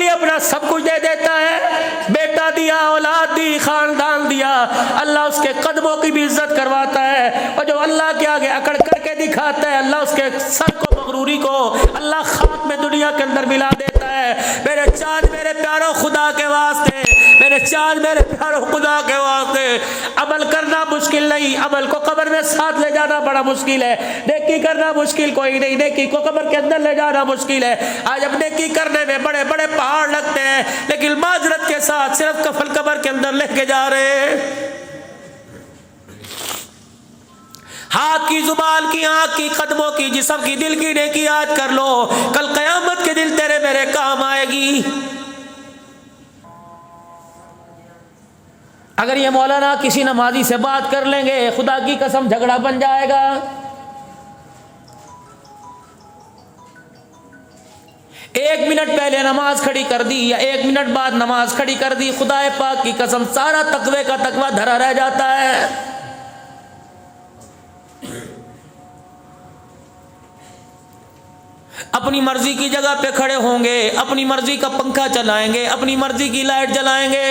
लिए अपना सब कुछ दे देता है, बेटा दिया, औलाद दी, खानदान दिया, अल्लाह उसके कदमों की भी इज्जत करवाता है। और जो अल्लाह के आगे अकड़ करके दिखाता है, अल्लाह उसके सर को, मगरूरी को अल्लाह खाक में दुनिया के अंदर मिला देता है। मेरे चाँद मेरे प्यारों खुदा के वास्ते, मेरे चाँद मेरे प्यारों खुदा के वास्ते अमल करना मुश्किल नहीं, अमल को कब्र में साथ ले जाना बड़ा मुश्किल है। नेकी करना मुश्किल कोई नहीं, नेकी को कब्र के अंदर ले जाना मुश्किल है। आज अब नेकी करने में बड़े बड़े पहाड़ लगते हैं, लेकिन माजरत के साथ सिर्फ कफन कब्र के अंदर लेके जा रहे हैं। हाथ की, जुबान की, आंख की, कदमों की, जिस्म की, दिल की नेकी आज कर लो, कल कयामत के दिन तेरे मेरे काम आएगी। अगर ये मौलाना किसी नमाजी से बात कर लेंगे, खुदा की कसम झगड़ा बन जाएगा। एक मिनट पहले नमाज खड़ी कर दी या एक मिनट बाद नमाज खड़ी कर दी, खुदा पाक की कसम सारा तकवे का तकवा धरा रह जाता है। अपनी मर्जी की जगह पे खड़े होंगे, अपनी मर्जी का पंखा चलाएंगे, अपनी मर्जी की लाइट जलाएंगे।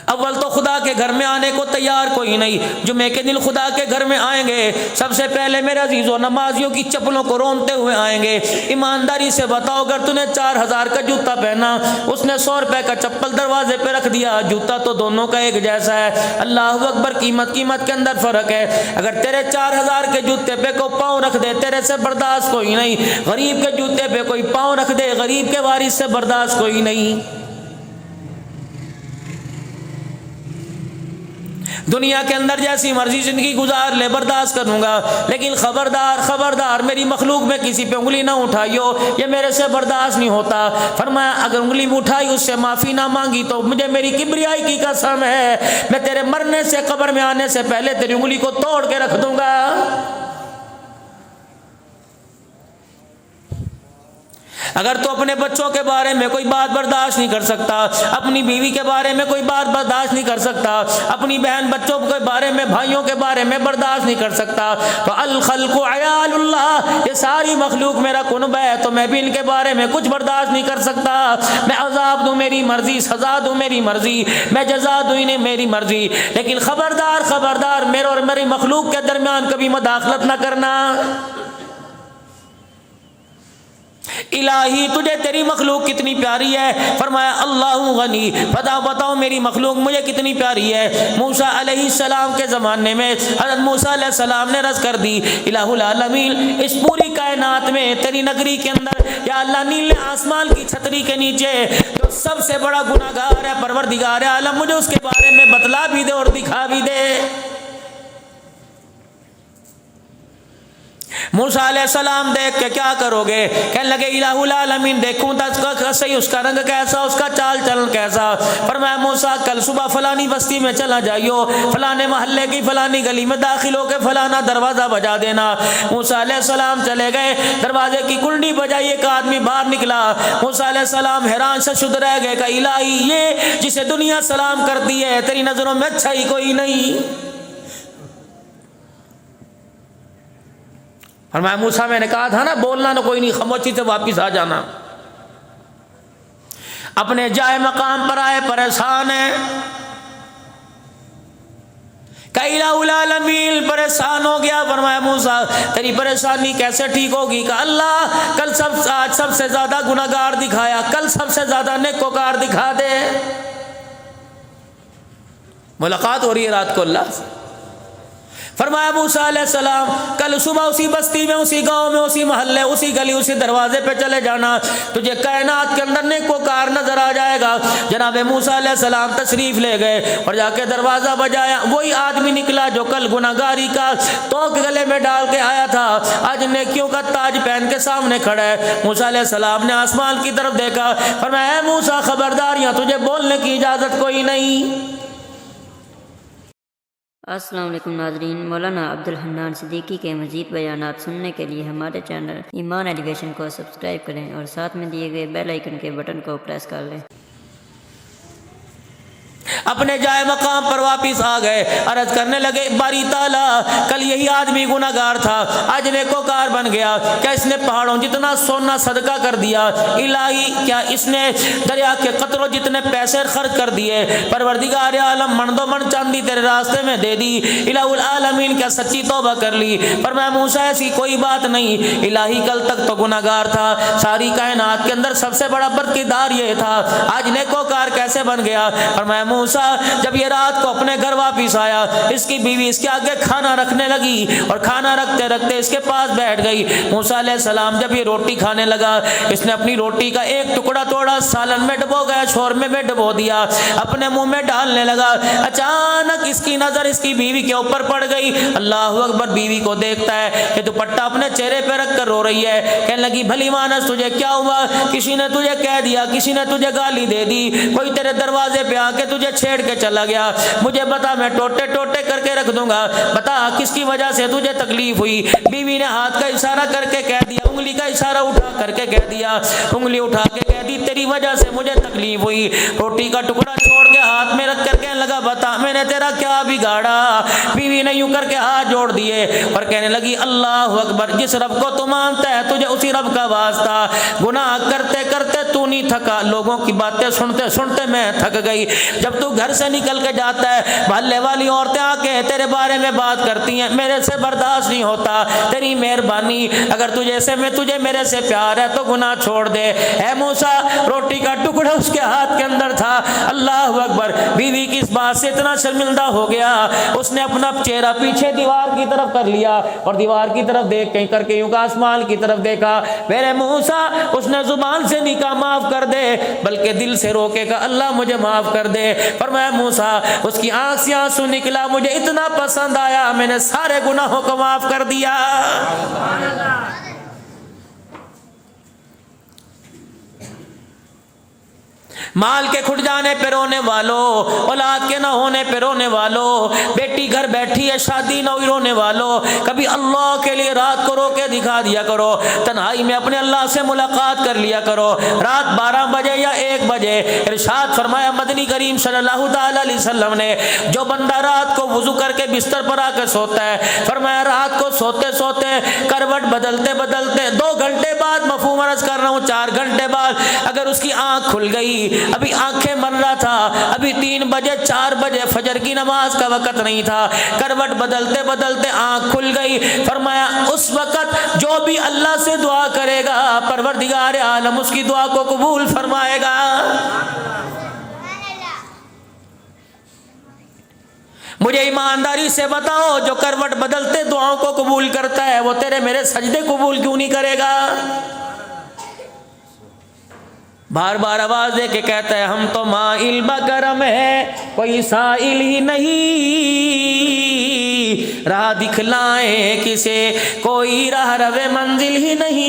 अव्वल तो खुदा के घर में आने को तैयार कोई नहीं। जुमे के दिन खुदा के घर में आएंगे, सबसे पहले मेरे अजीजों नमाजियों की चप्पलों को रोनते हुए आएंगे। ईमानदारी से बताओ, अगर तूने 4000 का जूता पहना, उसने 100 रुपए का चप्पल दरवाजे पे रख दिया, जूता तो दोनों का एक जैसा है। अल्लाह अकबर, कीमत के अंदर फर्क है। अगर तेरे 4000 के जूते पे को पाँव रख दे, तेरे से बर्दाश्त कोई नहीं। गरीब के जूते पे कोई पाँव रख दे, गरीब के वारिस से बर्दाश्त कोई नहीं। दुनिया के अंदर जैसी मर्जी जिंदगी गुजार ले, बर्दाश्त करूंगा, लेकिन खबरदार खबरदार मेरी मखलूक में किसी पे उंगली ना उठाइयो, ये मेरे से बर्दाश्त नहीं होता। फरमाया अगर उंगली में उठाई, उससे माफी ना मांगी, तो मुझे मेरी किब्रियाई की कसम है, मैं तेरे मरने से, कब्र में आने से पहले तेरी उंगली को तोड़ के रख दूंगा। अगर तो अपने बच्चों के बारे में कोई बात बर्दाश्त नहीं कर सकता, अपनी बीवी के बारे में कोई बात बर्दाश्त नहीं कर सकता, अपनी बहन बच्चों के बारे में, भाइयों के बारे में बर्दाश्त नहीं कर सकता, तो अल खल्क़ु अयालुल्लाह, ये सारी मखलूक मेरा कुनबा है, तो मैं भी इनके बारे में कुछ बर्दाश्त नहीं कर सकता। मैं अजाब दूँ मेरी मर्जी, सजा दूँ मेरी मर्जी, मैं जजा दूँ इन्हें मेरी मर्जी, लेकिन खबरदार खबरदार मेरे और मेरी मखलूक के दरमियान कभी मदाखलत न करना। इलाही तुझे तेरी मखलूक कितनी प्यारी है। फरमाया अल्लाहु गनी, बताओ मेरी मखलूक मुझे कितनी प्यारी है। मूसा अलैहिस्सलाम के ज़माने में हज़रत मूसा अलैहिस्सलाम ने रज़ कर दी, इलाहुल आलमीन, इस पूरी कायनात में तेरी नगरी के अंदर, या अल्लाह नीले आसमान की छतरी के नीचे जो सबसे बड़ा गुनाहगार है, परवरदिगार आलम, मुझे उसके बारे में बतला भी दे और दिखा भी दे। मूसा अलैहिस्सलाम देख के क्या करोगे? कहने लगे इलाहुल आलमीन, देखूं तो सही उसका रंग कैसा, उसका चाल चलन कैसा। फरमाया मूसा कल सुबह फलानी बस्ती में चला जाइयो, फलाने मोहल्ले की फलानी गली में दाखिल होकर फलाना दरवाजा बजा देना। मूसा अलैहिस्सलाम चले गए, दरवाजे की कुंडी बजाई, एक आदमी बाहर निकला। मूसा अलैहिस्सलाम हैरान से शुद्ध रह गए, कहा इलाही, ये जिसे दुनिया सलाम करती है, तेरी नजरों में अच्छा ही कोई नहीं। और मैं मूसा, मैंने कहा था ना, बोलना ना कोई नहीं, खामोशी से वापिस आ जाना। अपने जाए मकाम पर आए, परेशान है, इलाहुल आलमीन परेशान हो गया। फरमाया मूसा तेरी परेशानी कैसे ठीक होगी? कहा अल्लाह कल आज सबसे ज्यादा गुनाहगार दिखाया, कल सबसे ज्यादा नेकोकार दिखा दे। मुलाकात हो रही है रात को अल्लाह से। फरमाया मूसा अलैहिस्सलाम कल सुबह उसी बस्ती में, उसी गांव में, उसी मोहल्ले, उसी गली, उसी दरवाजे पे चले जाना, तुझे कायनात के अंदर नेकोकार नजर आ जाएगा। जनाब मूसा अलैहिस्सलाम तशरीफ ले गए और जाके दरवाजा बजाया। वही आदमी निकला जो कल गुनाहगारी का तोक गले में डाल के आया था, आज नेकियों का ताज पहन के सामने खड़ा है। मूसा अलैहिस्सलाम ने आसमान की तरफ देखा, फरमाया मूसा खबरदार, यहाँ तुझे बोलने की इजाजत कोई नहीं। अस्सलाम वालेकुम नाज़रीन, मौलाना अब्दुल हन्नान सिद्दीकी के मज़ीद बयानात सुनने के लिए हमारे चैनल ईमान एलिवेशन को सब्सक्राइब करें और साथ में दिए गए बेल आइकन के बटन को प्रेस कर लें। अपने जाए मकाम पर वापिस आ गए। अर्ज करने लगे, बारी ताला, कल यही आदमी गुनाहगार था, आज नेकोकार बन गया। क्या इसने पहाड़ों जितना सोना सदका कर दिया? इलाही, क्या इसने दरिया के कतरों जितने पैसे खर्च कर दिए? परवरदिगार आलम, मन दो मन चांदी तेरे रास्ते में दे दी। इलाहुल आलमीन, क्या सच्ची तौबा कर ली? पर मैं मूसा ऐसी कोई बात नहीं, इलाही कल तक तो गुनाहगार था, सारी कायनात के अंदर सबसे बड़ा बरकतदार ये था, आज नेकोकार कैसे बन गया? और मैं मूसा जब ये रात को अपने घर वापिस आया, इसकी बीवी इसके आगे खाना रखने लगी और खाना रखते रखते इसके पास बैठ गई। मूसा अलैहिस्सलाम जब ये रोटी खाने लगा, इसने अपनी रोटी का एक टुकड़ा तोड़ा, सालन में डबो गया, शोरमे में डबो दिया, अपने मुंह में डालने लगा। अचानक इसकी नजर इसकी बीवी के ऊपर पड़ गई। अल्लाह अकबर, बीवी को देखता है कि दुपट्टा अपने चेहरे पे रख कर रो रही है। कहने लगी, भली मानस तुझे क्या हुआ? किसी ने तुझे कह दिया, किसी ने तुझे गाली दे दी, कोई तेरे दरवाजे पे आके तुझे छेड़ के चला गया? मुझे बता, मैं टोटे टोटे करके रख दूंगा, बता किसकी वजह से तुझे तकलीफ हुई? बीवी ने हाथ का इशारा करके कह दिया, उंगली का इशारा उठा करके कह दिया, उंगली उठा के कह दी, तेरी वजह से मुझे तकलीफ हुई। रोटी का टुकड़ा छोड़ के हाथ में रख कर कहने लगा, बता मैंने तेरा क्या बिगाड़ा? बीवी ने यूं करके हाथ जोड़ दिए और कहने लगी, अल्लाह अकबर, जिस रब को तू मानता है तुझे उसी रब का वास्ता। गुनाह करते करते तू नहीं थका, लोगों की बातें सुनते सुनते मैं थक गई। जब तू घर से निकल के जाता है, भल्ले वाली औरतें आके तेरे बारे में बात करती हैं, मेरे से बर्दाश्त नहीं होता, तेरी मेहरबानी, अगर तुझे मेरे से प्यार है तो गुनाह छोड़ दे। है मूसा, रोटी का टुकड़ा उसके हाथ के अंदर था। अल्लाह अकबर, बीवी की इस बात से इतना शर्मिंदा हो गया, उसने अपना चेहरा पीछे दीवार की तरफ कर लिया और दीवार की तरफ देख कहीं करके यूं आसमान की तरफ देखा। मेरे मूसा, उसने जुबान से नहीं कहा माफ कर दे, बल्कि दिल से रोकेगा, अल्लाह मुझे माफ कर दे। पर मैं मूसा, उसकी आंख से आंसू निकला, मुझे इतना पसंद आया, मैंने सारे गुनाहों को माफ कर दिया। माल के खुट जाने पे रोने वालों, औलाद के ना होने पे रोने वालों, बेटी घर बैठी है शादी ना हुई रोने वालों, कभी अल्लाह के लिए रात को रो के दिखा दिया करो, तन्हाई में अपने अल्लाह से मुलाकात कर लिया करो। रात 12 बजे या 1 बजे इरशाद फरमाया मदनी करीम सल्लल्लाहु अलैहि वसल्लम ने, जो बंदा रात को वुजू करके बिस्तर पर आकर सोता है, फरमाया रात को सोते सोते करवट बदलते बदलते 2 घंटे बाद, मफहूम अर्ज कर रहा हूँ 4 घंटे बाद, अगर उसकी आंख खुल गई, अभी आंखें मर रहा था, अभी 3 बजे 4 बजे फजर की नमाज का वक्त नहीं था, करवट बदलते बदलते आंख खुल गई, फरमाया उस वक्त जो भी अल्लाह से दुआ करेगा, परवरदिगार आलम उसकी दुआ को कबूल फरमाएगा। मुझे ईमानदारी से बताओ, जो करवट बदलते दुआओं को कबूल करता है, वो तेरे मेरे सजदे कबूल क्यों नहीं करेगा? बार बार आवाज दे के कहता है, हम तो माइल बकरम है, कोई साइल ही नहीं, राह दिखलाए किसे, कोई राह रवे मंजिल ही नहीं।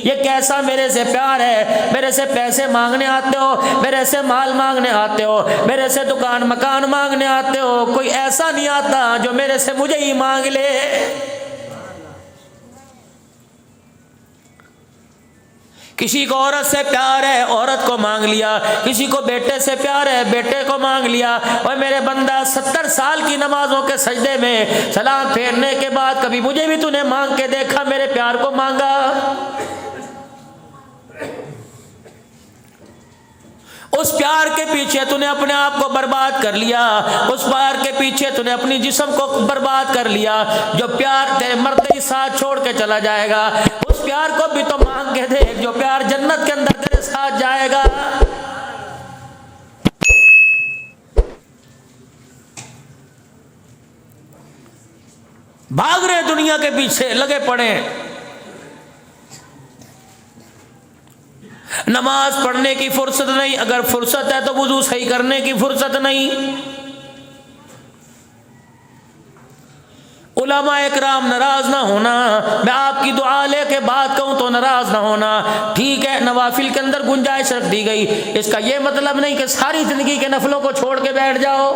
ये कैसा मेरे से प्यार है? मेरे से पैसे मांगने आते हो, मेरे से माल मांगने आते हो, मेरे से दुकान मकान मांगने आते हो, कोई ऐसा नहीं आता जो मेरे से मुझे ही मांग ले। किसी को औरत से प्यार है, औरत को मांग लिया, किसी को बेटे से प्यार है, बेटे को मांग लिया। और मेरे बंदा 70 साल की नमाजों के सजदे में सलाम फेरने के बाद कभी मुझे भी तूने मांग के देखा, मेरे प्यार को मांगा? उस प्यार के पीछे तूने अपने आप को बर्बाद कर लिया, उस प्यार के पीछे तूने अपनी जिस्म को बर्बाद कर लिया। जो प्यार तेरे मरते ही साथ छोड़ के चला जाएगा, उस प्यार को भी तो मांग के देख, जो प्यार जन्नत के अंदर तेरे साथ जाएगा। भाग रहे दुनिया के पीछे लगे पड़े, नमाज पढ़ने की फुर्सत नहीं, अगर फुर्सत है तो वुजू सही करने की फुर्सत नहीं। उलमा इकराम नाराज ना होना, मैं आपकी दुआ लेके बात कहूं तो नाराज ना होना, ठीक है नवाफिल के अंदर गुंजाइश रख दी गई, इसका यह मतलब नहीं कि सारी जिंदगी के नफलों को छोड़ के बैठ जाओ।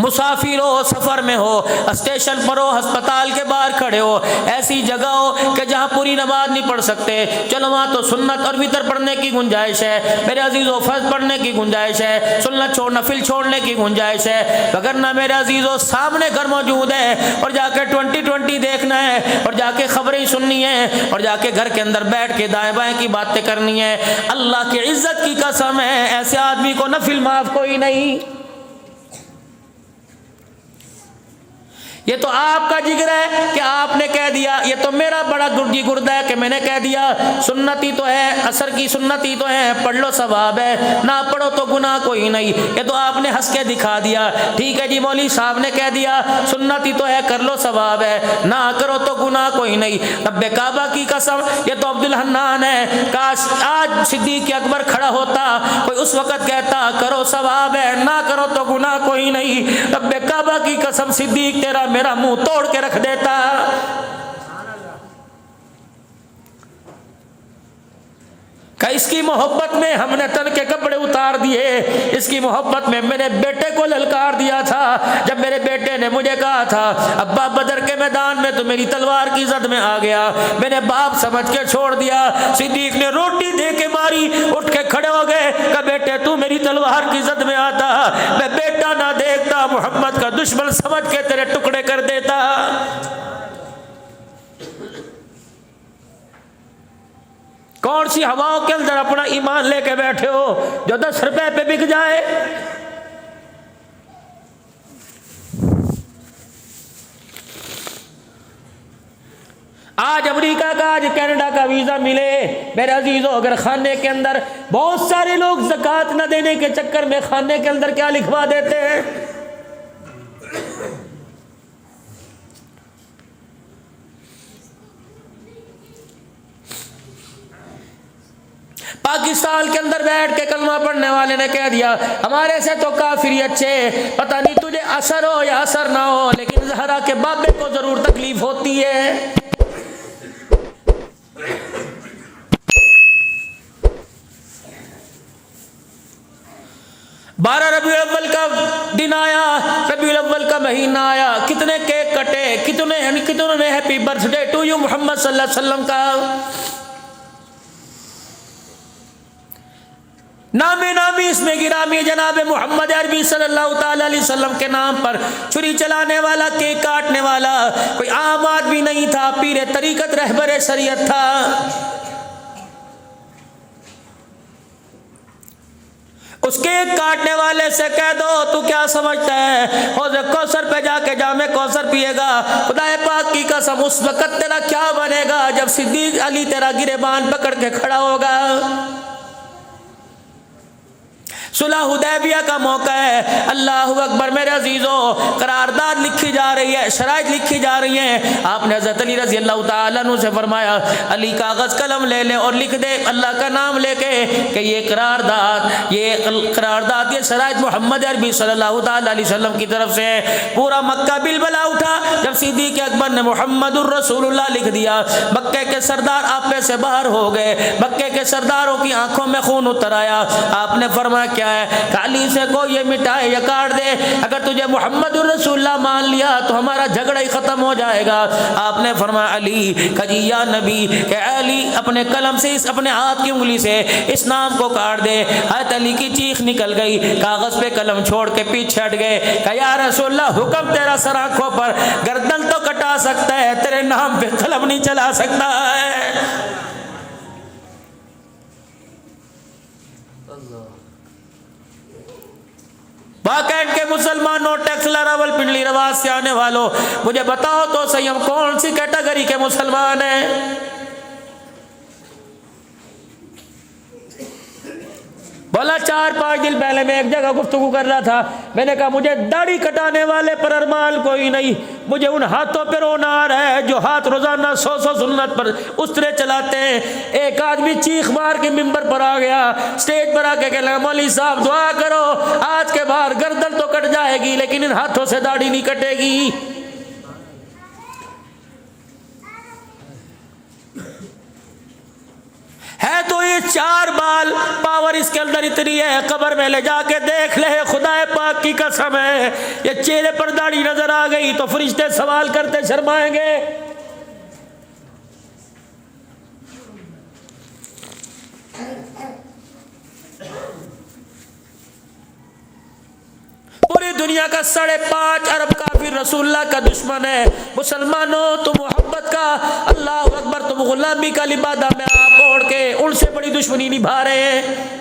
मुसाफिर हो, सफर में हो, स्टेशन पर हो, अस्पताल के बाहर खड़े हो, ऐसी जगह हो कि जहां पूरी नमाज नहीं पढ़ सकते, चलो वहां तो सुन्नत और वितर पढ़ने की गुंजाइश है मेरे अजीजों, फर्ज पढ़ने की गुंजाइश है, सुन्नत छोड़ नफिल छोड़ने की गुंजाइश है। वगरना मेरे अजीजों सामने घर मौजूद है और जाके 2020 देखना है और जाके खबरें सुननी है और जाके घर के अंदर बैठ के दाएं बाएं की बातें करनी है। अल्लाह की इज्जत की कसम है, ऐसे आदमी को नफिल माफ कोई नहीं। ये तो आपका जिक्र है कि आपने कह दिया, ये तो मेरा बड़ा गुर्दा है कि मैंने कह दिया सुन्नती तो है, असर की सुन्नती तो है, पढ़ लो सवाब है, ना पढ़ो तो गुनाह कोई नहीं। ये तो आपने हंस के दिखा दिया, ठीक है जी मौली साहब ने कह दिया सुन्नती तो है, कर लो सवाब है, ना करो तो गुनाह कोई नहीं। रब्बे काबा की कसम, ये तो अब्दुल हन्नान है, काश आज सिद्दीक अकबर खड़ा होता, कोई उस वक्त कहता करो सवाब है, ना करो तो गुनाह कोई नहीं। रब्बे काबा की कसम सिद्दीक तेरा मेरा मुंह तोड़ के रख देता। इसकी मोहब्बत में हमने तन के कपड़े उतार दिए, इसकी मोहब्बत में मेरे बेटे को ललकार दिया था। जब मेरे बेटे ने मुझे कहा था अब्बा बदर के मैदान में तो मेरी तलवार की जद में आ गया, मैंने बाप समझ के छोड़ दिया। सिद्दीक ने रोटी दे के मारी, उठ के खड़े हो गए, कहा बेटे तू मेरी तलवार की जद में आता, मैं बेटा ना देखता, मोहम्मद का दुश्मन समझ के तेरे टुकड़े कर देता। कौन सी हवाओं के अंदर अपना ईमान लेके बैठे हो जो 10 रुपए पे बिक जाए। आज अमेरिका का, आज कनाडा का वीजा मिले मेरे अजीजों, अगर खाने के अंदर बहुत सारे लोग ज़कात न देने के चक्कर में खाने के अंदर क्या लिखवा देते हैं, पाकिस्तान के अंदर बैठ के कलमा पढ़ने वाले ने कह दिया हमारे से तो काफिर अच्छे, पता नहीं तुझे असर हो या असर ना हो, लेकिन जहरा के बाबे को जरूर तकलीफ होती है। बारह रबीउल अव्वल का दिन आया, रबीउल अव्वल का महीना आया, कितने केक कटे, कितनों ने happy birthday to you Mohammed सल्लल्लाहु अलैहि वसल्लम का नामी इसमें गिरामी जनाब मोहम्मद अरबी सल्लल्लाहु ताला अलैहि वसल्लम के नाम पर छुरी चलाने वाला, केक काटने वाला कोई आम आदमी नहीं था, पीर तरीकत रहबर शरीयत था। उस केक काटने वाले से कह दो तू क्या समझता है हौज़ कौसर पे जाके जामे कौसर पिएगा, खुदाए पाक की कसम उस वक़्त तेरा क्या बनेगा जब सिद्दीक अली तेरा गिरेबान पकड़ के खड़ा होगा। सुलह हुदैबिया का मौका है, अल्लाह अकबर मेरे अजीजों, करारदाद लिखी जा रही है, शराइत लिखी जा रही है। आपने हज़रत अली रज़ी अल्लाह तआला अन्हु से फरमाया अली कागज़ कलम ले ले और लिख दे अल्लाह का नाम लेके कि ये करारदाद ये शराइत मोहम्मद अरबी सल्लल्लाहु तआला अलैहि वसल्लम की तरफ से है। पूरा मक्का बिलबला उठा जब सिद्दीक़ अकबर ने मुहम्मदुर रसूलुल्लाह लिख दिया। मक्के के सरदार आप में से बाहर हो गए, मक्के के सरदारों की आंखों में खून उतर आया। आपने फरमाया क्या है, अली से को ये मिटाए या काट दे, अगर तुझे मोहम्मदुर रसूलुल्लाह मान लिया तो हमारा झगड़ा ही खत्म हो जाएगा। आपने फरमाया अली कजी या नबी के अली अपने कलम से अपने हाथ की उंगली से इस नाम को काट दे। हज़रत अली की चीख निकल गई, कागज पे कलम छोड़ के पीछे हट गए। कहा या रसूलुल्लाह हुक्म तेरा सर आंखों पर, गर्दन तो कटा सकता है, तेरे नाम पे कलम नहीं चला सकता है। बाकायद के मुसलमानों, टैक्सला रावलपिंडी रवाज से आने वालों, मुझे बताओ तो सही हम कौन सी कैटेगरी के मुसलमान हैं। बोला 4-5 दिन पहले मैं एक जगह गुफ्तगू कर रहा था, मैंने कहा मुझे दाढ़ी कटाने वाले पर अरमान कोई नहीं, मुझे उन हाथों पर रोना आ रहा है जो हाथ रोजाना 100 सुन्नत पर उस्तरे चलाते हैं। एक आदमी चीख मार के मिंबर पर आ गया, स्टेज पर आके कहला मौलवी साहब दुआ करो, आज के बाद गर्दन तो कट जाएगी लेकिन इन हाथों से दाढ़ी नहीं कटेगी। है तो ये 4 बाल पावर इसके अंदर इतनी है, कब्र में ले जाके देख ले, खुदाए पाक की कसम है, ये चेहरे पर दाढ़ी नजर आ गई तो फरिश्ते सवाल करते शर्माएंगे। पूरी दुनिया का 5.5 अरब काफिर रसूलुल्लाह का दुश्मन है। मुसलमानों, तुम मोहब्बत का, अल्लाह अकबर, तुम गुलामी का लिबादा में आप ओढ़ के उनसे बड़ी दुश्मनी निभा रहे हैं।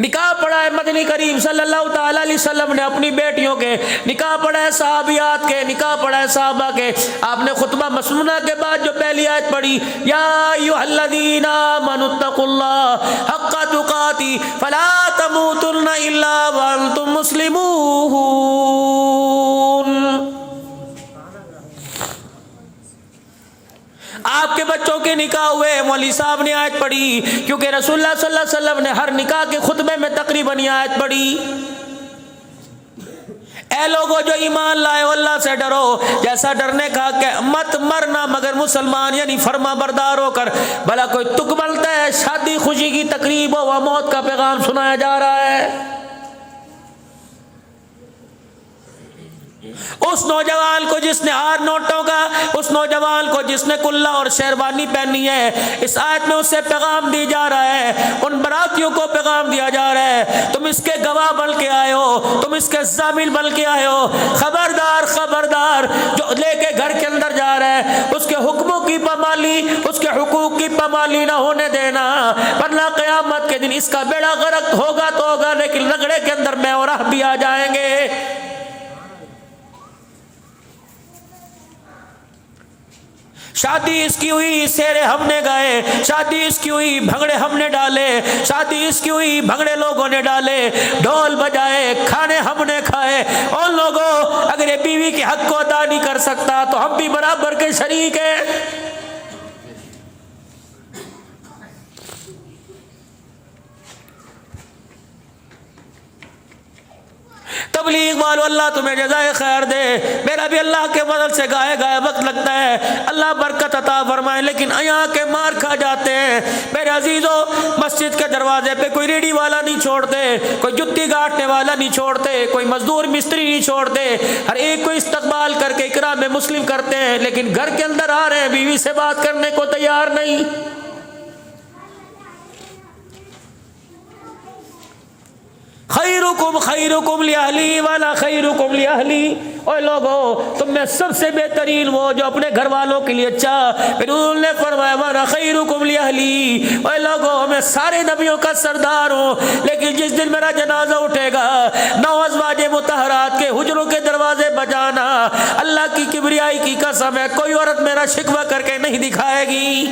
निकाह पढ़ा है मदनी करीम सल्लल्लाहु ताला अलैहि वसल्लम ने अपनी बेटियों के, निकाह पढ़ा है सहाबियात के, निकाह पढ़ा है सहाबा के। आपने खुतबा मसनूना के बाद जो पहली आयत पढ़ी, या अय्युहल्लज़ीना आमनुत्तकुल्लाह हक्का तुकाती फला तमूतुन्ना इल्ला व अंतुम मुस्लिमून। आपके बच्चों के निकाह हुए, मौलवी साहब ने आयत पढ़ी, क्योंकि रसूलुल्लाह सल्लल्लाहु अलैहि वसल्लम ने हर निकाह के खुतबे में तकरीबन ये आयत पढ़ी, ऐ लोगों जो ईमान लाए हो अल्लाह से डरो, जैसा डरने का कि मत मरना मगर मुसलमान यानी फर्मा बरदार होकर। भला कोई तुक बनता है, शादी खुशी की तकरीब हो वह मौत का पैगाम सुनाया जा रहा है। उस नौजवान को जिसने 8 नोटों का, उस नौजवान को जिसने कुल्ला और शेरवानी पहनी है, इस आयत में उससे पैगाम दी जा रहा है, उन बरातियों को पैगाम दिया जा रहा है, तुम इसके गवाह बन के आए हो, तुम इसके जामिन बन के आए हो। खबरदार खबरदार, जो लेके घर के अंदर जा रहा है उसके हुक्मों की पामाली, उसके हुकूक की पामाली ना होने देना, वरना क़यामत के दिन इसका बेड़ा गर्क होगा तो होगा, लेकिन रगड़े के अंदर मैं और आप भी आ जाएंगे। शादी इसकी हुई, शेरे हमने गाए, शादी इसकी हुई, भंगड़े हमने डाले, शादी इसकी हुई, भंगड़े लोगों ने डाले, ढोल बजाए, खाने हमने खाए। और लोगों, अगर ये बीवी के हक को अदा नहीं कर सकता तो हम भी बराबर के शरीक हैं। तबलीग वालों, अल्लाह तुम्हें जज़ाए खैर दे, मेरा भी अल्लाह के मदद से गाए गाए वक्त लगता है, अल्लाह बरकत अता फरमाए, लेकिन यहाँ के मार खा जाते हैं। मेरे अजीजों, मस्जिद के दरवाजे पे कोई रेडी वाला नहीं छोड़ते, कोई जुत्ती गांठने वाला नहीं छोड़ते, कोई मजदूर मिस्त्री नहीं छोड़ते, हर एक को इस्तकबाल करके इकराम में मुस्लिम करते हैं, लेकिन घर के अंदर आ रहे हैं, बीवी से बात करने को तैयार नहीं। खैरुकुम लिअहली वाला खैरुकुम लिअहली। ओए लोगों, तुम में सबसे बेहतरीन वो जो अपने घर वालों के लिए अच्छा। फिर उन्होंने फरमाया वाला खैरुकुम लिअहली। ओए लोगों, मैं सारे नबियों का सरदार हूँ, लेकिन जिस दिन मेरा जनाजा उठेगा 9 अज़वाजे मुतहरात के हुजरों के दरवाजे बजाना, अल्लाह की किबरियाई की कसम है, कोई औरत मेरा शिकवा करके नहीं दिखाएगी।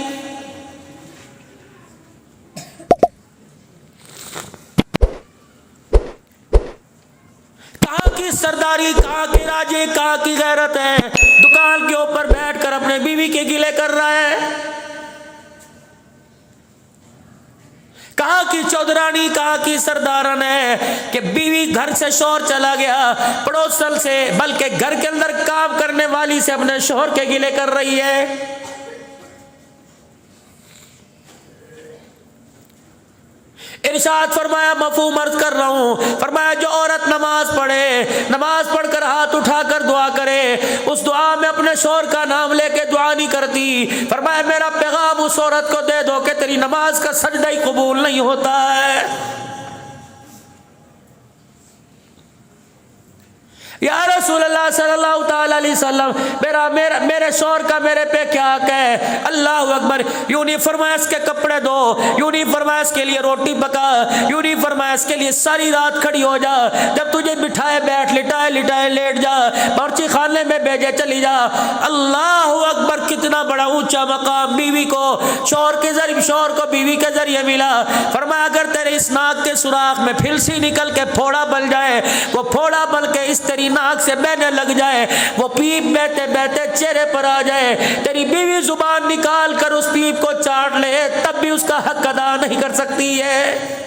कहाँ की सरदारी, कहाँ के राजे, कहाँ की गैरत है। दुकान के ऊपर बैठकर अपने बीवी के गिले कर रहा है। कहाँ की चौधरानी, कहाँ की सरदारन है कि बीवी घर से शौहर चला गया, पड़ोसन से बल्कि घर के अंदर काम करने वाली से अपने शौहर के गिले कर रही है। इरशाद फरमाया, मफहूम अर्ज कर रहा हूँ, फरमाया जो औरत नमाज पढ़े, नमाज पढ़कर हाथ उठाकर दुआ करे, उस दुआ में अपने शौहर का नाम लेके दुआ नहीं करती, फरमाया मेरा पैगाम उस औरत को दे दो कि तेरी नमाज का सजदा ही कबूल नहीं होता है। या रसूल अल्लाह सल्लल्लाहु ताला अलैहि वसल्लम, मेरे शौहर का मेरे पे क्या हक है। अल्लाह अकबर। यूं नहीं फरमाया इसके कपड़े दो, यूं नहीं फरमाया इसके लिए रोटी पका, यूं नहीं फरमाया इसके लिए सारी रात खड़ी हो जा, जब तुझे बिठाए बैठ, लिटाए लिटाए लेट जा, बावर्ची खाने में भेजे चली जा। अल्लाह अकबर, कितना बड़ा ऊंचा मकाम बीवी को शौहर के जरिए, शौहर को बीवी के जरिए मिला। फरमाया अगर तेरे इस नाक के सुराख में फिलसी निकल के फोड़ा बन जाए, वो फोड़ा बन के इस तेरी नाक से बहने लग जाए, वो पीप बहते बहते चेहरे पर आ जाए, तेरी बीवी जुबान निकाल कर उस पीप को चाट ले, तब भी उसका हक अदा नहीं कर सकती है।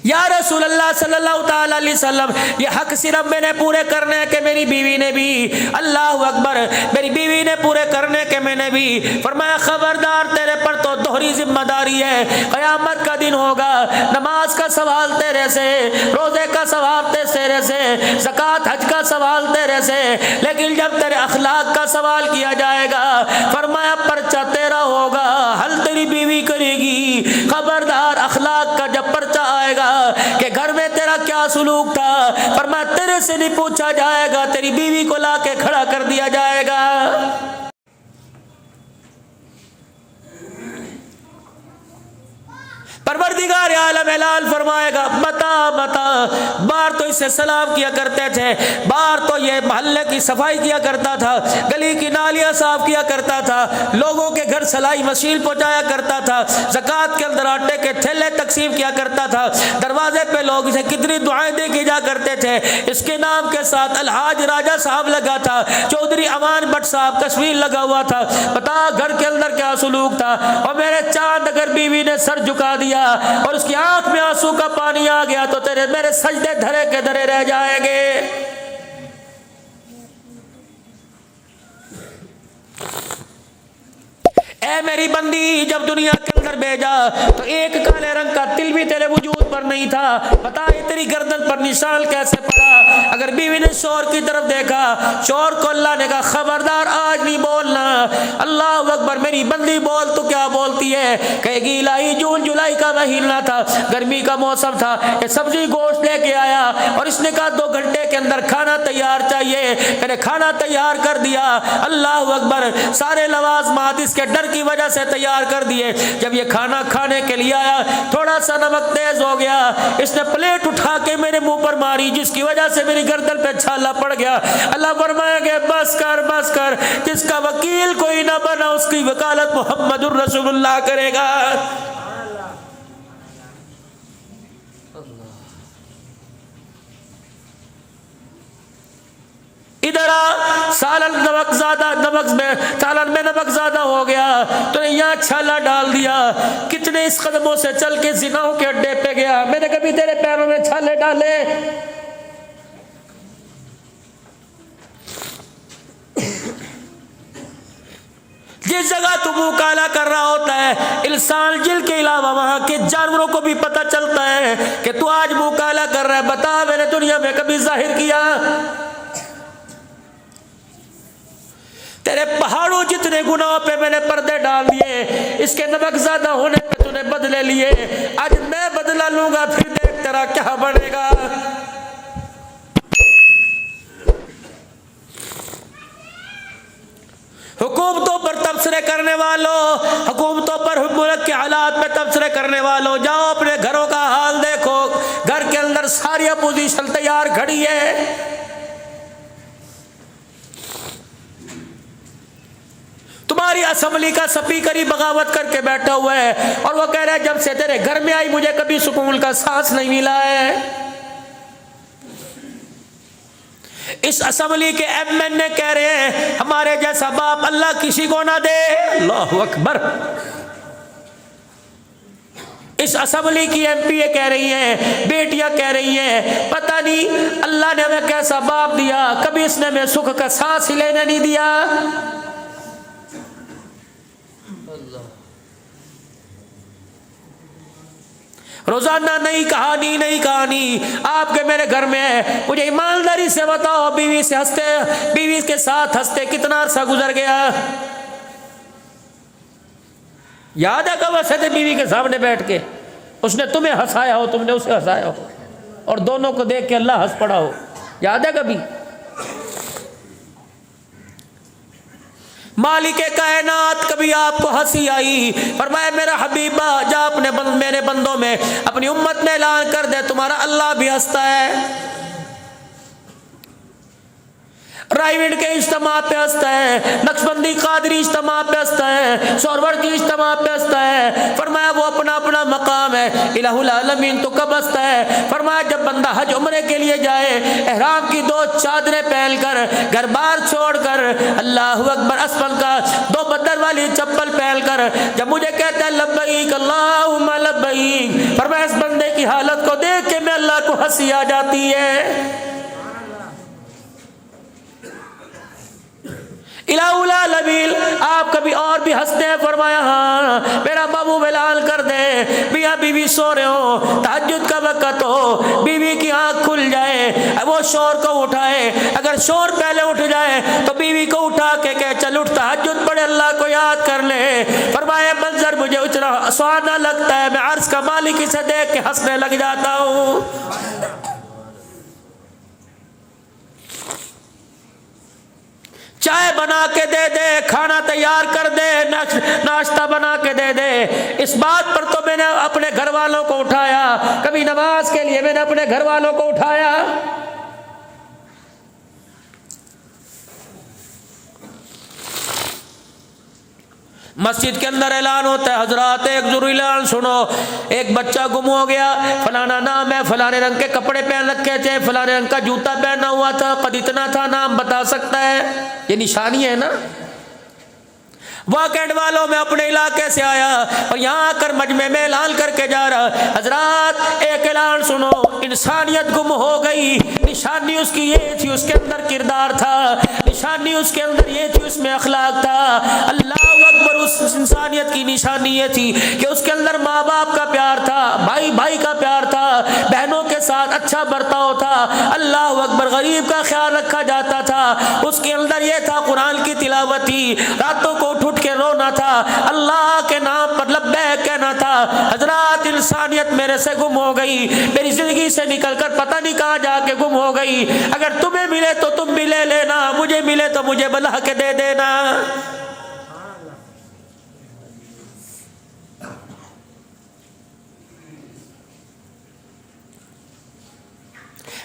या रसूल अल्लाह सल्लल्लाहु ताला अलैहि वसल्लम, ये हक सिर्फ मैंने पूरे करने हैं कि मेरी बीवी ने भी? अल्लाह अकबर, मेरी बीवी ने पूरे करने के मैंने भी? फरमाया खबरदार, तेरे पर तो दोहरी जिम्मेदारी है। क़यामत का दिन होगा, नमाज का सवाल तेरे से, रोजे का सवाल तेरे से, ज़कात हज का सवाल तेरे से, लेकिन जब तेरे अखलाक का सवाल किया जाएगा, फरमाया पर्चा तेरा होगा, हल तेरी बीवी करेगी। खबरदार, अखलाक का जब पर्चा आएगा कि घर में तेरा क्या सुलूक था, फरमाया तेरे से नहीं पूछा जाएगा, तेरी बीवी को लाके खड़ा कर दिया जाएगा। परवरदिगार आलम ऐलान फरमाएगा, बता बता। बार तो इसे सलाम किया करते थे, बार तो ये मोहल्ले की सफाई किया करता था, गली की नालियां साफ किया करता था, लोगों के घर सलाई मशीन पहुंचाया करता था, ज़कात के अंदर आटे के थैले तकसीम किया करता था, दरवाजे पे लोग इसे कितनी दुआएं दे के जा करते थे। इसके नाम के साथ अलहाज राजा साहब लगा था, चौधरी अमान भट्ट साहब तस्वीर लगा हुआ था। बता घर के अंदर क्या सुलूक था। और मेरे चांद, अगर बीवी ने सर झुका दिया और उसकी आंख में आंसू का पानी आ गया तो तेरे मेरे सजदे धरे के धरे रह जाएंगे। ऐ मेरी बंदी, जब दुनिया के अंदर भेजा तो एक काले रंग का तिल भी तेरे वजूद पर नहीं था। बता तेरी गर्दन पर निशान कैसे पड़ा? अगर बीवी ने शोर की तरफ देखा, शोर को अल्लाह ने कहा खबरदार आज नहीं बोलना। अल्लाह अकबर, मेरी बंदी बोल, तो क्या बोलती है? कहेगी इलाही जून जुलाई का महीना था, गर्मी का मौसम था, ये सब्जी गोश्त लेके आया और इसने कहा 2 घंटे के अंदर खाना तैयार चाहिए। मैंने खाना तैयार कर दिया। अल्लाह अकबर, सारे लवाज़मात इसके डर की वजह से तैयार कर दिए। जब ये खाना खाने के लिए आया, थोड़ा सा नमक तेज हो गया, इसने प्लेट उठा के मेरे मुंह पर मारी, जिसकी वजह से मेरी गर्दन पे छाला पड़ गया। अल्लाह फरमाएंगे बस कर, जिसका वकील कोई ना बना उसकी वकालत मुहम्मदुर रसूलुल्लाह करेगा। इधर आ, सालन में नमक ज्यादा हो गया तो यहाँ छाला डाल दिया। कितने इस कदमों से चल के जिनाओं के अड्डे पे गया, मैंने कभी तेरे पैरों में छाले डाले? जिस जगह तू मुंह काला कर रहा होता है, इंसान जिल के अलावा वहां के जानवरों को भी पता चलता है कि तू आज मुंह काला कर रहा है। बता, मैंने दुनिया में कभी जाहिर किया? तेरे पहाड़ों जितने गुनाहों पे मैंने पर्दे डाल दिए, इसके नमक ज्यादा होने पे तूने बदले लिए। आज मैं बदला लूंगा, फिर देख तेरा क्या बनेगा। हुकूमतों पर तबसरे करने वालों, हुकूमतों पर मुल्क के हालात में तबसरे करने वालों, जाओ अपने घरों का हाल देखो। घर के अंदर सारी अपोजिशन तैयार खड़ी है। तुम्हारी असेंबली का स्पीकर ही बगावत करके बैठा हुआ है और वो कह रहा है जब से तेरे घर में आई मुझे कभी सुकून का सांस नहीं मिला है। इस असेंबली के एमएनए कह रहे हैं हमारे जैसा बाप अल्लाह किसी को ना दे। अल्लाहु अकबर। इस असेंबली की एमपीए कह रही हैं, बेटियां कह रही हैं, पता नहीं अल्लाह ने हमें कैसा बाप दिया, कभी इसने हमें सुख का सांस ही लेने नहीं दिया। रोजाना नई कहानी आपके मेरे घर में है। मुझे ईमानदारी से बताओ, बीवी के साथ हंसते कितना अरसा गुजर गया? याद है कब हंसे थे बीवी के सामने बैठ के? उसने तुम्हें हंसाया हो, तुमने उसे हंसाया हो, और दोनों को देख के अल्लाह हंस पड़ा हो। याद है कभी? मालिके कायनात कभी आपको हंसी आई? फरमाया मेरा हबीबा जा अपने मेरे बंदों में, अपनी उम्मत में ऐलान कर दे तुम्हारा अल्लाह भी हंसता है। रायविंड के इज्तिमा पे हंसता है, नक्शबंदी देवबंदी कादरी इज्तिमा पे हंसता है, सोहरवर्दी इज्तिमा पे हंसता है। फरमाया वो अपना अपना मकाम है। इलाहुल आलमीन तो कब हंसता है? फरमाया जब बंदा हज उम्रे के लिए जाए, एहराम की 2 चादरें पहनकर, घर बार छोड़कर, अल्लाह अकबर, असफल का 2 बदर वाली चप्पल पहनकर जब मुझे कहता है लब्बैक अल्लाहुम्मा लब्बैक, फरमाया इस बंदे की हालत को देख के मैं अल्लाह को हंसी आ जाती है। इलाहुल आलमीन आप कभी और भी हंसते हैं? फरमाया हाँ, मेरा बाबू ऐलान कर दे, मियाँ बीवी सो रहे हो, तहज्जुद का वक़्त हो, बीवी की आंख खुल जाए, वो शोर को उठाए, अगर शोर पहले उठ जाए तो बीवी को उठा के कहे चल उठ तहज्जुद पढ़े, अल्लाह को याद कर ले। फरमाया मंजर मुझे इतना सुहाना लगता है, मैं अर्श का मालिक इसे देख के हंसने लग जाता हूँ। चाय बना के दे दे, खाना तैयार कर दे, नाश्ता बना के दे दे, इस बात पर तो मैंने अपने घर वालों को उठाया। कभी नमाज के लिए मैंने अपने घर वालों को उठाया। मस्जिद के अंदर ऐलान होता है, हजरात एक जरूरी ऐलान सुनो, एक बच्चा गुम हो गया, फलाना नाम है, फलाने रंग के कपड़े पहन रखे थे, फलाने रंग का जूता पहना हुआ था, कद इतना था, नाम बता सकता है? ये निशानी है ना। वाकैड वालों में अपने इलाके से आया और यहाँ आकर मजमे में ऐलान करके जा रहा, हजरात एक ऐलान सुनो, इंसानियत गुम हो गई। निशानी उसकी ये थी, उसके अंदर किरदार था, निशानी उसके अंदर ये थी, उसमें अखलाक था। अल्लाह अकबर, उस इंसानियत की निशानी ये थी कि उसके अंदर माँ बाप का प्यार था, भाई भाई का प्यार था, बहनों के साथ अच्छा बर्ताव था, अल्लाह अकबर, गरीब का ख्याल रखा जाता था। उसके अंदर ये था, कुरान की तिलावत थी, रातों को उठ के रोना था, अल्लाह के नाम पर लब्बैक कहना था। हजरात इंसानियत मेरे से गुम हो गई, मेरी जिंदगी से निकलकर पता नहीं कहाँ जाके गुम हो गई। अगर तुम्हें मिले तो तुम भी ले लेना, मुझे मिले तो मुझे बुला के दे देना।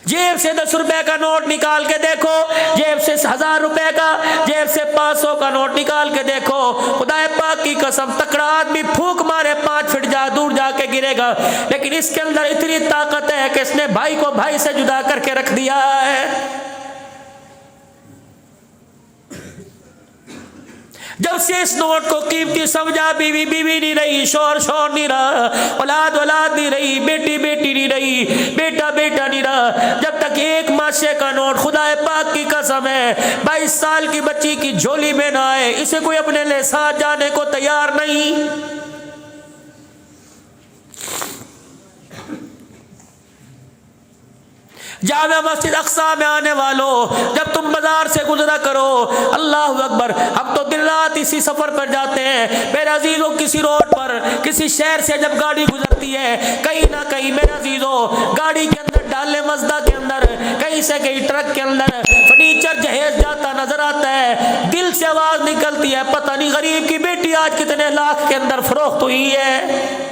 जेब से 10 रुपए का नोट निकाल के देखो, जेब से 1000 रुपए का, जेब से 500 का नोट निकाल के देखो, खुदा पाक की कसम तकड़ा आदमी फूंक मारे 5 फीट दूर जाके गिरेगा, लेकिन इसके अंदर इतनी ताकत है कि इसने भाई को भाई से जुदा करके रख दिया है। जब से इस नोट को कीमती समझा, बीवी बीवी नहीं रही, शोर शोर नहीं रहा, औलाद औलाद नहीं रही, बेटी बेटी नहीं रही, बेटा बेटा नहीं रहा, जब तक 1 माशे का नोट खुदा पाक की कसम है 22 साल की बच्ची की झोली में ना आए, इसे कोई अपने लिए साथ जाने को तैयार नहीं। जामा मस्जिद अक्सा में आने वालों, जब तुम बाजार से गुजरा करो, अल्लाह अकबर, हम तो दिन रात इसी सफर पर जाते हैं मेरे अजीजों। किसी रोड पर किसी शहर से जब गाड़ी गुजरती है, कहीं ना कहीं मेरे अजीजों गाड़ी के अंदर डाले मजदा के अंदर, कहीं से कहीं ट्रक के अंदर फर्नीचर जहेज जाता नजर आता है। दिल से आवाज निकलती है, पता नहीं गरीब की बेटी आज कितने लाख के अंदर फरोख्त हुई है।